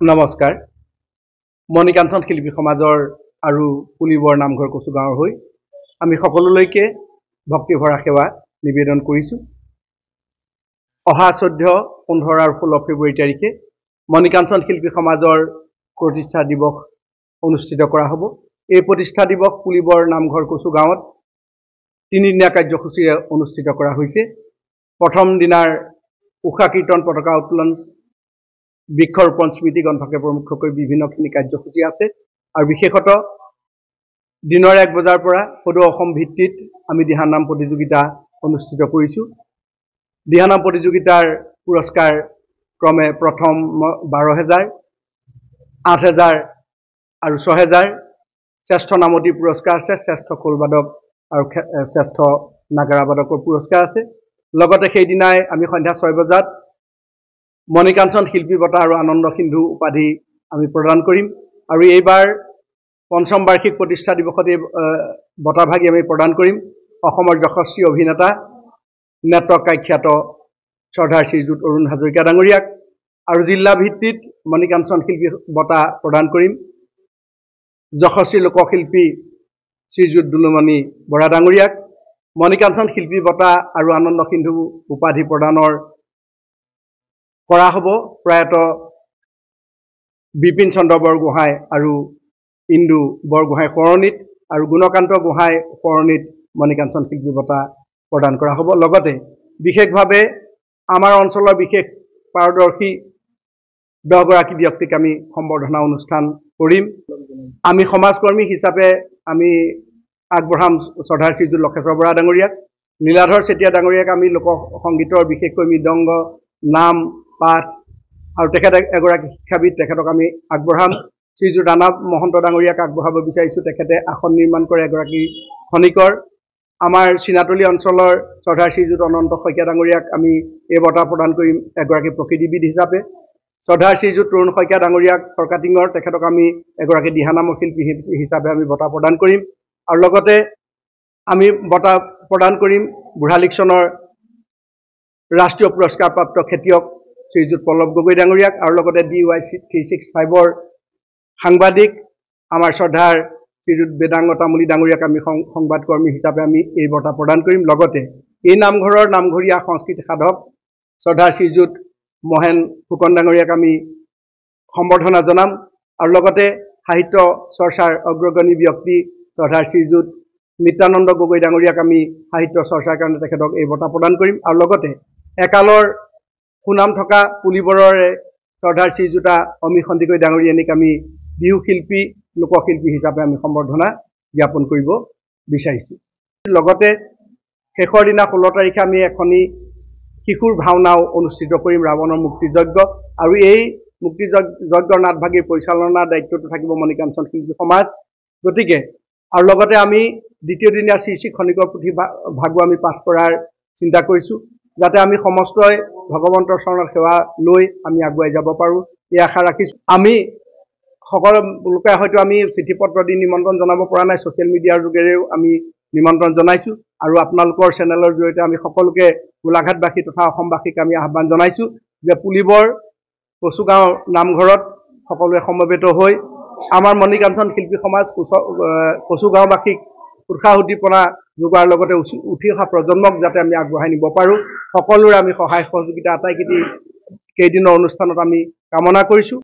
নমস্কাৰ মণিকাঞ্চন শিল্পী সমাজৰ আৰু পুলিবৰ নামঘৰ কচুগাঁৱৰ হৈ আমি সকলোলৈকে ভক্তিভৰা সেৱা নিবেদন কৰিছোঁ। অহা 14, 15 আৰু 16 ফেব্ৰুৱাৰী তাৰিখে মণিকাঞ্চন শিল্পী সমাজৰ প্ৰতিষ্ঠা দিৱস অনুষ্ঠিত কৰা হ'ব। এই প্ৰতিষ্ঠা দিৱস পুলিবৰ নামঘৰ কচুগাঁৱত 3 দিনীয়া কাৰ্যসূচীৰে অনুষ্ঠিত কৰা হৈছে। প্ৰথম দিনাৰ উষা কীৰ্তন, পতাকা উত্তোলন, বৃক্ষৰোপণ, স্মৃতি গ্ৰন্থকে প্ৰমুখকৈ বিভিন্নখিনি কাৰ্যসূচী আছে। আৰু বিশেষত দিনৰ 1 বজাৰ পৰা সদৌ অসম ভিত্তিত আমি দিহানাম প্ৰতিযোগিতা অনুষ্ঠিত কৰিছোঁ। দিহানাম প্ৰতিযোগিতাৰ পুৰস্কাৰ ক্ৰমে প্ৰথম 12,000, 8,000 আৰু 6,000। শ্ৰেষ্ঠ নামতি পুৰস্কাৰ আছে, শ্ৰেষ্ঠ খোলবাদক আৰু শ্ৰেষ্ঠ নাগাৰাবাদকৰ পুৰস্কাৰ আছে। লগতে সেইদিনাই আমি সন্ধ্যা 6 বজাত মণিকাঞ্চন শিল্পী বঁটা আৰু আনন্দ সিন্ধু উপাধি আমি প্ৰদান কৰিম। আৰু এইবাৰ পঞ্চম বাৰ্ষিক প্ৰতিষ্ঠা দিৱসত এই বঁটাভাগি আমি প্ৰদান কৰিম অসমৰ যশস্বী অভিনেতা, নেত্ৰকাখ্যাত শ্ৰদ্ধাৰ শ্ৰীযুত অৰুণ হাজৰিকা ডাঙৰীয়াক। আৰু জিলা ভিত্তিত মণিকাঞ্চন শিল্পী বঁটা প্ৰদান কৰিম যশস্বী লোকশিল্পী শ্ৰীযুত দুলুমণি বৰা ডাঙৰীয়াক। মণিকাঞ্চন শিল্পী বঁটা আৰু আনন্দ সিন্ধু উপাধি প্ৰদানৰ কৰা হ'ব প্ৰয়াত বিপিন চন্দ্ৰ বৰগোহাঁই আৰু ইন্দু বৰগোহাঁই সোঁৱৰণিত, আৰু গুণকান্ত গোহাঁই সোঁৱৰণিত মণিকাঞ্চন শিল্পী বঁটা প্ৰদান কৰা হ'ব। লগতে বিশেষভাৱে আমাৰ অঞ্চলৰ বিশেষ পাৰদৰ্শী 10 গৰাকী ব্যক্তিক আমি সম্বৰ্ধনা অনুষ্ঠান কৰিম। আমি সমাজকৰ্মী হিচাপে আমি আগবঢ়াম শ্ৰদ্ধাৰ শ্ৰীযুত লক্ষেশ্বৰ বৰা ডাঙৰীয়াক, নীলাধৰ চেতিয়া ডাঙৰীয়াক আমি লোকসংগীতৰ বিশেষকৈ মৃদংগ, নাম, পাঠ, আৰু তেখেত এগৰাকী শিক্ষাবিদ, তেখেতক আমি আগবঢ়াম। শ্ৰীযুত ৰাণাব মহন্ত ডাঙৰীয়াক আগবঢ়াব বিচাৰিছোঁ, তেখেতে আসন নিৰ্মাণ কৰে, এগৰাকী খনিকৰ। আমাৰ চিনাতলী অঞ্চলৰ শ্ৰদ্ধাৰ শ্ৰীযুত অনন্ত শইকীয়া ডাঙৰীয়াক আমি এই বঁটা প্ৰদান কৰিম এগৰাকী প্ৰকৃতিবিদ হিচাপে। শ্ৰদ্ধাৰ শ্ৰীযুত তৰুণ শইকীয়া ডাঙৰীয়াক ফৰকাটিঙৰ, তেখেতক আমি এগৰাকী দিহানামৰ শিল্পী হিচাপে আমি বঁটা প্ৰদান কৰিম। আৰু লগতে আমি বঁটা প্ৰদান কৰিম বুঢ়ালিকচনৰ ৰাষ্ট্ৰীয় পুৰস্কাৰপ্ৰাপ্ত খেতিয়ক শ্ৰীযুত পল্লৱ গগৈ ডাঙৰীয়াক, আৰু লগতে DY 365ৰ সাংবাদিক আমাৰ শ্ৰদ্ধাৰ শ্ৰীযুত বেদাংগ তামুলী ডাঙৰীয়াক আমি সংবাদকৰ্মী হিচাপে আমি এই বঁটা প্ৰদান কৰিম। লগতে এই নামঘৰৰ নামঘৰীয়া সংস্কৃতি সাধক শ্ৰদ্ধাৰ শ্ৰীযুত মহেন ফুকন ডাঙৰীয়াক আমি সম্বৰ্ধনা জনাম। আৰু লগতে সাহিত্য চৰ্চাৰ অগ্ৰগণী ব্যক্তি শ্ৰদ্ধাৰ শ্ৰীযুত নিত্যানন্দ গগৈ ডাঙৰীয়াক আমি সাহিত্য চৰ্চাৰ কাৰণে তেখেতক এই বঁটা প্ৰদান কৰিম। আৰু লগতে একালৰ সুনাম থকা পুলিবৰৰে শ্ৰদ্ধাৰ শ্ৰীযুতা অমী সন্দিকৈ ডাঙৰীয়ানীক আমি বিহু শিল্পী, লোকশিল্পী হিচাপে আমি সম্বৰ্ধনা জ্ঞাপন কৰিব বিচাৰিছোঁ। লগতে শেষৰ দিনা 16 তাৰিখে আমি এখনি শিশুৰ ভাওনাও অনুষ্ঠিত কৰিম, ৰাৱণৰ মুক্তিযজ্ঞ। আৰু এই মুক্তিযজ্ঞৰ নাটভাগীৰ পৰিচালনাৰ দায়িত্বটো থাকিব মণিকাঞ্চন শিল্পী সমাজ। গতিকে আৰু লগতে আমি দ্বিতীয় দিনীয়া শ্ৰী শ্ৰী খনিকৰ পুথি ভাগো আমি পাঠ কৰাৰ চিন্তা কৰিছোঁ, যাতে আমি সমস্তই ভগৱন্তৰ চৰণত সেৱা লৈ আমি আগুৱাই যাব পাৰোঁ, এই আশা ৰাখিছোঁ। আমি সকলো লোকে হয়তো আমি চিঠি পত্ৰ দি নিমন্ত্ৰণ জনাব পৰা নাই, ছ'চিয়েল মিডিয়াৰ যোগেৰেও আমি নিমন্ত্ৰণ জনাইছোঁ। আৰু আপোনালোকৰ চেনেলৰ জৰিয়তে আমি সকলোকে গোলাঘাটবাসী তথা অসমবাসীক আমি আহ্বান জনাইছোঁ যে পুলিবৰ কচুগাঁও নামঘৰত সকলোৱে সমবেত হৈ আমাৰ মণিকাঞ্চন শিল্পী সমাজ কচুগাঁওবাসীক উৎসাহ উদ্দীপনা যোগোৱাৰ লগতে উঠি অহা প্ৰজন্মক যাতে আমি আগবঢ়াই নিব পাৰোঁ, সকলোৰে আমি সহায় সহযোগিতা আটাইকেইদিনৰ অনুষ্ঠানত আমি কামনা কৰিছোঁ।